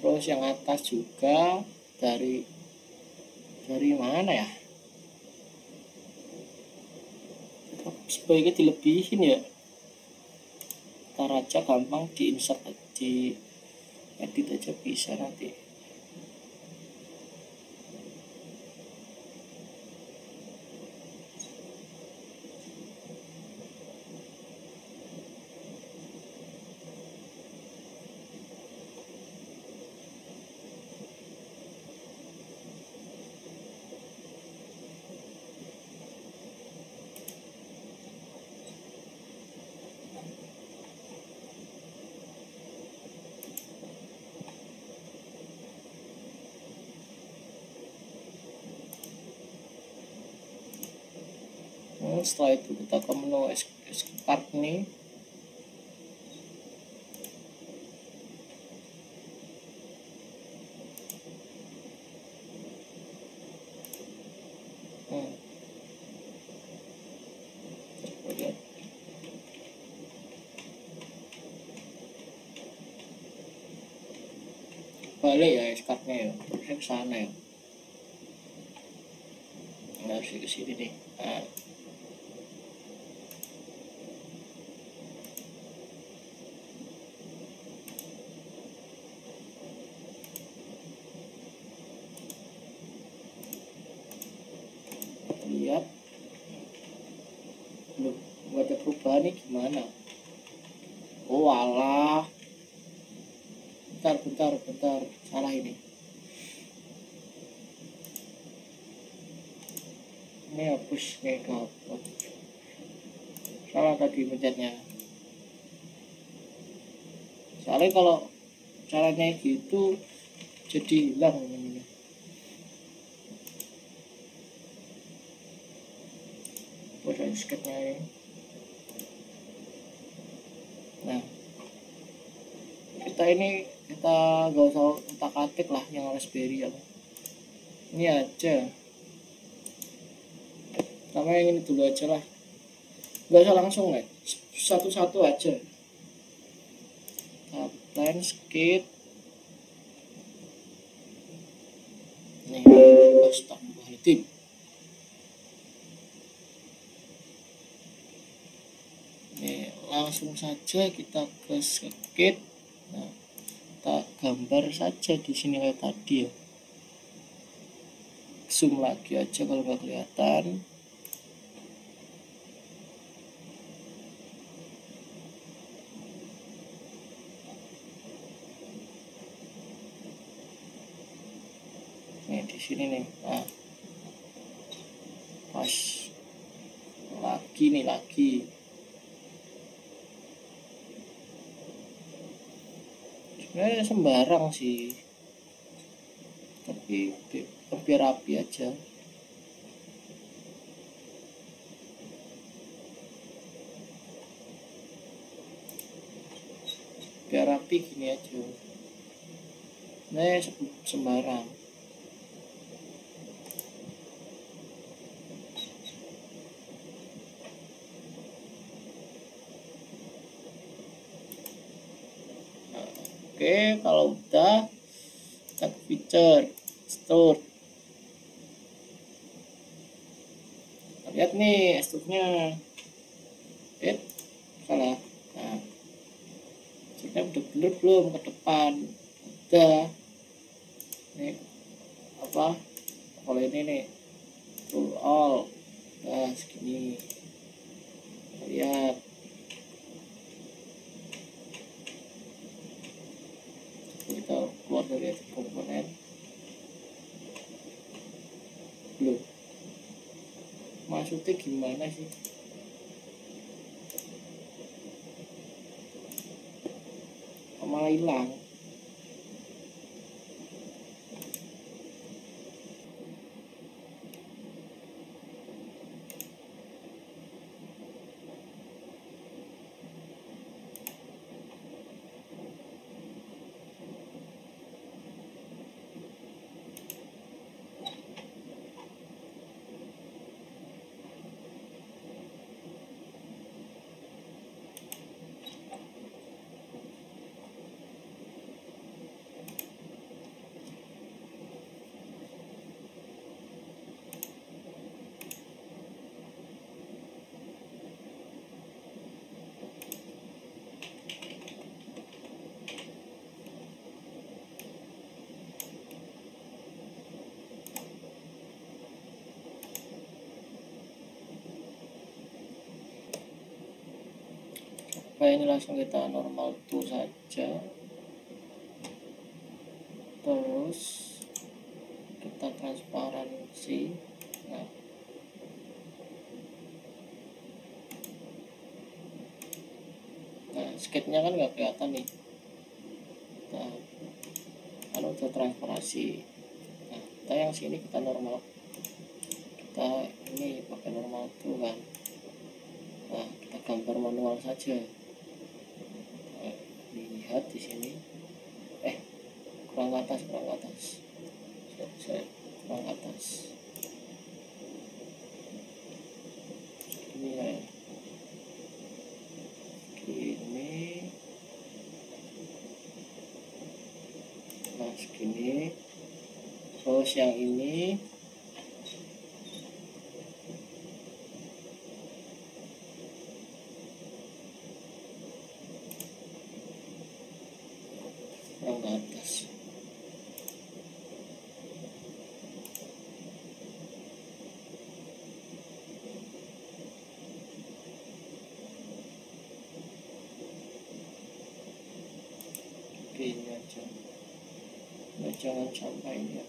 Terus yang atas juga dari mana ya? Sebaiknya dilebihin ya. Ntar aja gampang di insert, di edit aja bisa nanti. Setelah itu kita ke menu Card nih. Lihat. Balik ya cardnya ya, terusnya ke sana ya. Harus ke sini nih. Nah. Lihat. Loh, nggak ada perubahan nih gimana? Oh alah. Bentar. Salah ini. Ini hapus nih hapus. Salah tadi pencetnya. Soalnya kalau caranya gitu jadi hilang ini. Udah sketnya ini. Nah, kita gak usah utak-atik lah yang Raspberry ya. Ini aja. Sama yang ini dulu aja lah. Gak usah langsung ya. Satu-satu aja. Landscape. Nih, astagfirullahaladzim. Nih, langsung saja kita ke sketch. Nah, kita gambar saja di sini kayak tadi ya. Zoom lagi aja kalau nggak kelihatan. Nih di sini nih. Nah, pas lagi. Sebenarnya sembarang sih, tapi biar rapi aja. Biar rapi gini aja. Nah, sembarang. Oke, kalau udah kita ke feature store. Lihat nih store-nya. Salah. Nah, store-nya udah bener belum ke depan? Udah. Nih apa? Kalau ini nih full all. Nah, segini. Lihat. Kita keluar dari komponen. Belum. Maksudnya gimana sih? Malah hilang. Ini langsung kita normal tuh saja, terus kita transparansi. Nah sketchnya kan nggak kelihatan nih. Nah kalau udah transparansi, nah kita yang sini kita normal, kita ini pakai normal tuh kan. Nah, kita gambar manual saja. Nah, lihat di sini. Kurang atas. Kurang atas. Ini ya. Ini. Nah, segini. Terus yang ini kurang ke atas. Oke, ini aja. Nah, jangan sampai ini ya.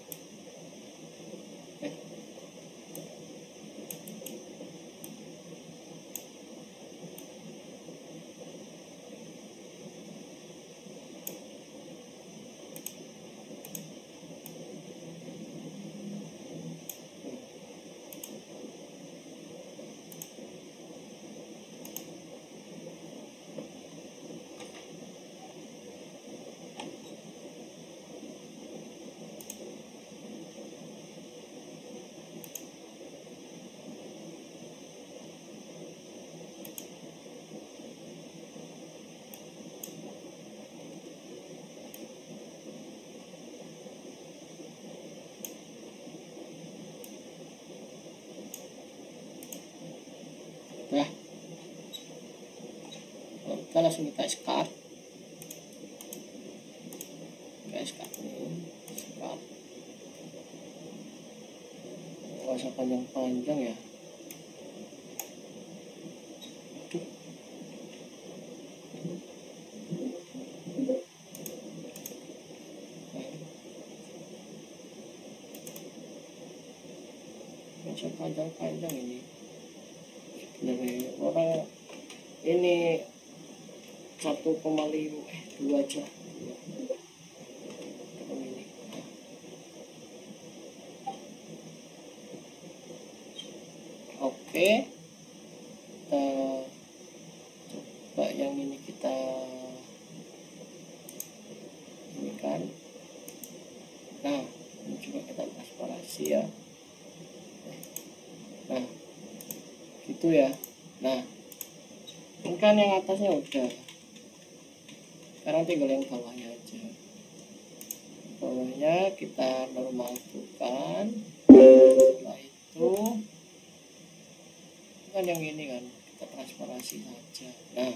Nah, kita langsung kita start. Ini start. Nggak usah panjang-panjang ya. Aduh. Nggak usah panjang-panjang ini. Sebenarnya orang ini 1,5 2 aja. Ini. Oke, kita coba yang ini kita ini kan. Nah, ini coba kita transparansi ya. Nah, gitu ya. Nah, ini kan yang atasnya udah. Sekarang tinggal yang bawahnya aja. Bawahnya kita normalkan. Setelah itu kan yang ini kan kita transparansi saja. Nah,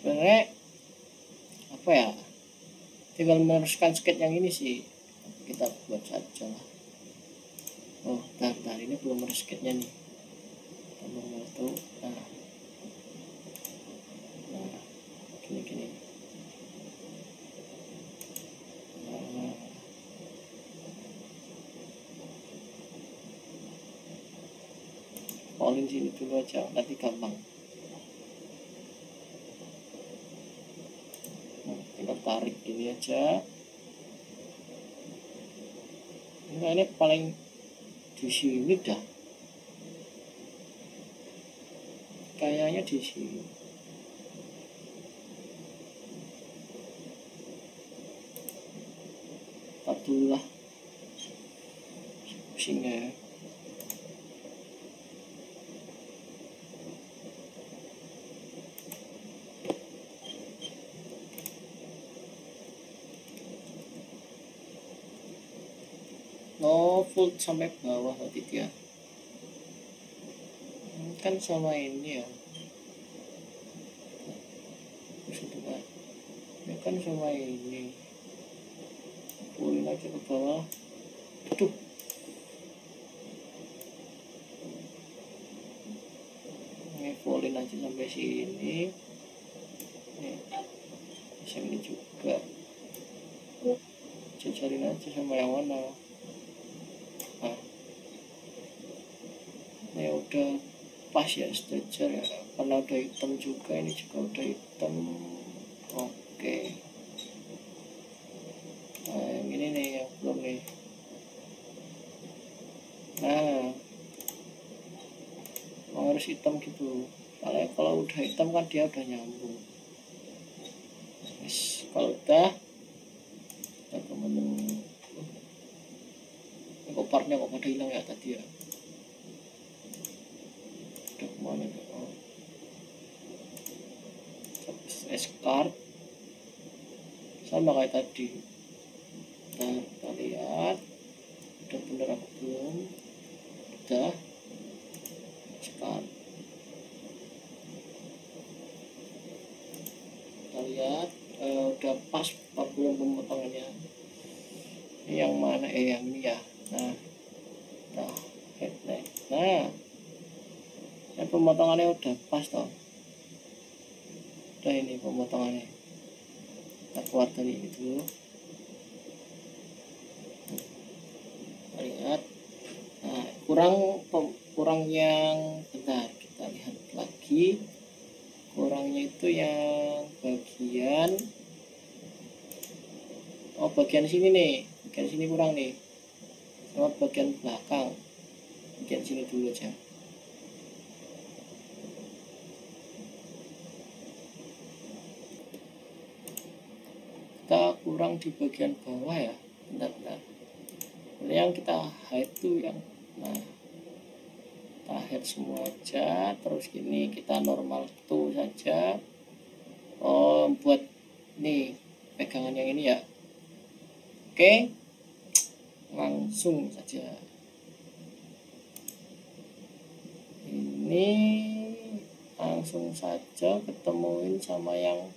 sebenarnya apa ya, tinggal meneruskan sketch yang ini sih, kita buat saja lah. Oh, bentar, ini belum ada sketchnya nih. Kita normal tuh. Nah, gini. Nah, polling sini dulu aja, nanti gampang. Nah, tinggal tarik gini aja. Nah, ini paling di sini dah. Kayaknya di sini. Tak dulu lah. Pusingnya. No, full sampai bawah tadi dia. Kan sama ini ya. Ini kan sama ini. Fullin aja ke bawah. Aduh. Ini fullin aja sampai sini. Nih, sini juga. Jajarin aja sama yang mana. Nah, ini udah pas ya, sejajar ya, karena udah hitam juga, ini juga udah hitam. Oke. Nah, yang ini nih yang belum nih. Nah, harus hitam gitu, soalnya kalau udah hitam kan dia udah nyambung. Yes, kalau udah kita ke menu. Kok partnya kok pada hilang ya tadi ya, udah kemana ya? Oh. S-card sama kayak tadi. Nah, kita lihat udah bener apa belum. Udah S-card, kita lihat udah pas belum pemotongannya. Ini yang mana? Yang ini ya. Nah headline. Nah pemotongannya udah pas toh. Udah ini pemotongannya. Kita keluar dari ini dulu. Lihat. Nah, kurang yang bentar, kita lihat lagi. Kurangnya itu yang bagian bagian sini nih. Bagian sini kurang nih. Sama bagian belakang. Bagian sini dulu aja. Kita kurang di bagian bawah ya. Bentar. Yang kita hide tuh yang, nah kita hide semua aja. Terus ini kita normal tuh saja. Buat nih pegangan yang ini ya. Oke, langsung saja. Ini langsung saja ketemuin sama yang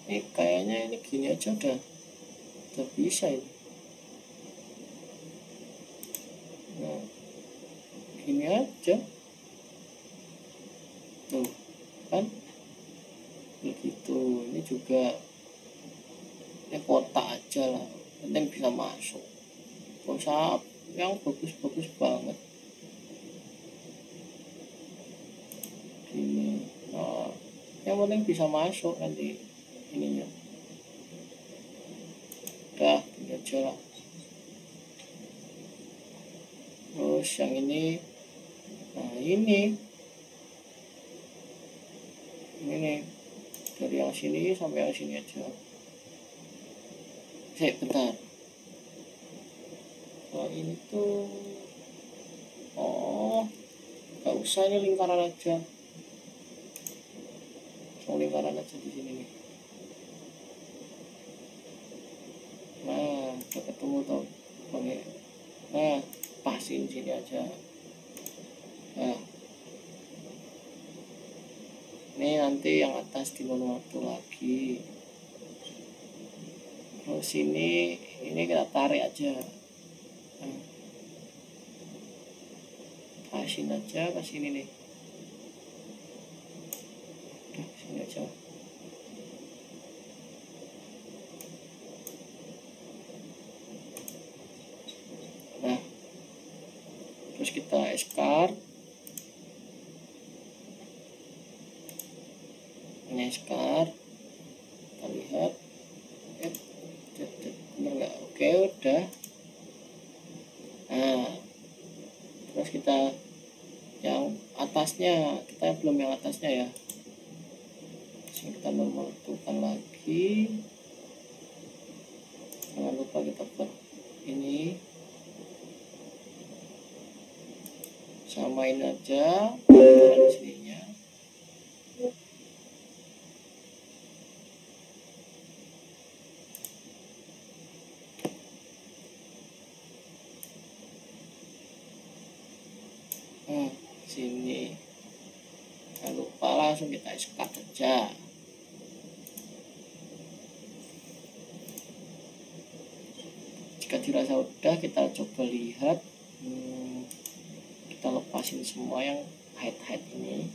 ini, kayaknya ini gini aja udah bisa ini. Nah, gini aja tuh kan begitu. Ini juga ini kotak aja lah, penting bisa masuk. Gak usah yang bagus-bagus banget gini. Nah, yang penting bisa masuk nanti ininya. Udah ini aja lah. Terus yang ini, nah ini nih dari yang sini sampai yang sini aja. Bentar, kalau ini tuh gak usah, ini lingkaran aja. Lingkaran aja di sini nih. Nah udah ketemu tuh. Nah pasin sini aja. Nah ini nanti yang atas di waktu lagi. Terus ini kita tarik aja. Nah, pasin aja ke sini nih. Udah sini aja. Nah terus kita S-card. Ini S-card, kita lihat bener nggak? Oke udah. Nah terus kita yang atasnya, kita belum yang atasnya ya. Terus kita normalkan lagi. Jangan lupa kita buat ini, samain aja ukuran sininya. Sini jangan lupa langsung kita S-card aja. Jika dirasa udah, kita coba lihat. Kita lepasin semua yang hide ini.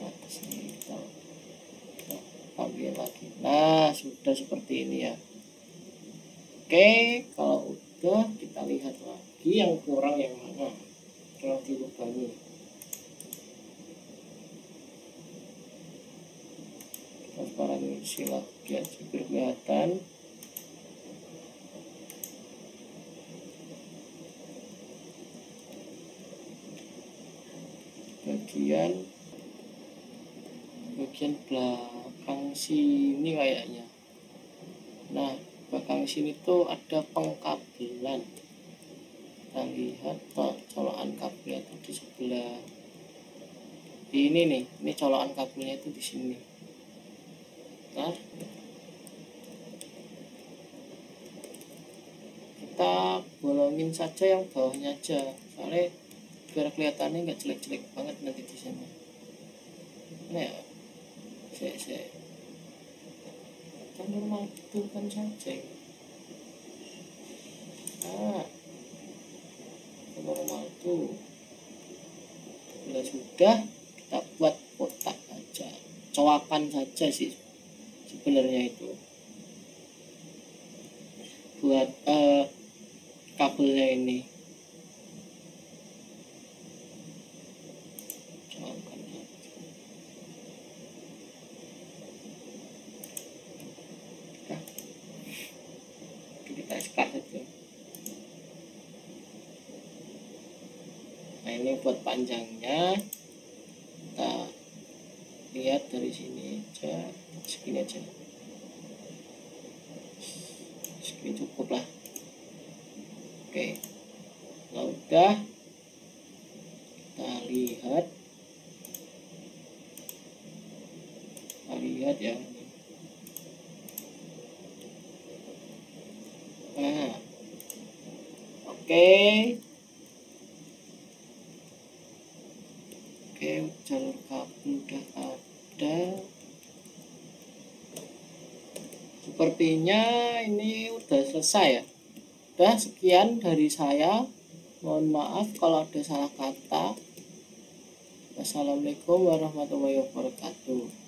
Atas ini kita ambil lagi. Nah sudah seperti ini ya. Oke, kalau udah kita lihat lagi yang kurang yang mana, kurang dilubangi. Kita sekarang isi lagi. biar kelihatan. Bagian belakang sini kayaknya. Nah, belakang sini tuh ada pengkabelan. Kita lihat colokan kabelnya itu di sebelah ini nih. Ini colokan kabelnya itu di sini. Nah, kita bolongin saja yang bawahnya aja, soalnya biar kelihatannya nggak jelek-jelek banget nanti di sana. Nah, ya, kita normal kan saja. Nah, normal tuh. Bila sudah, kita buat kotak aja, cowakan saja sih sebenarnya itu buat kabelnya ini. Cowakan saja. Nah, kita sekat saja. Nah, ini buat panjangnya kita lihat dari sini aja, segini aja, segini cukup lah. Oke, kalau udah kita lihat ya. Nah, oke, jalur kabel udah ada. Sepertinya ini udah selesai ya. Udah, sekian dari saya. Mohon maaf kalau ada salah kata. Wassalamualaikum warahmatullahi wabarakatuh.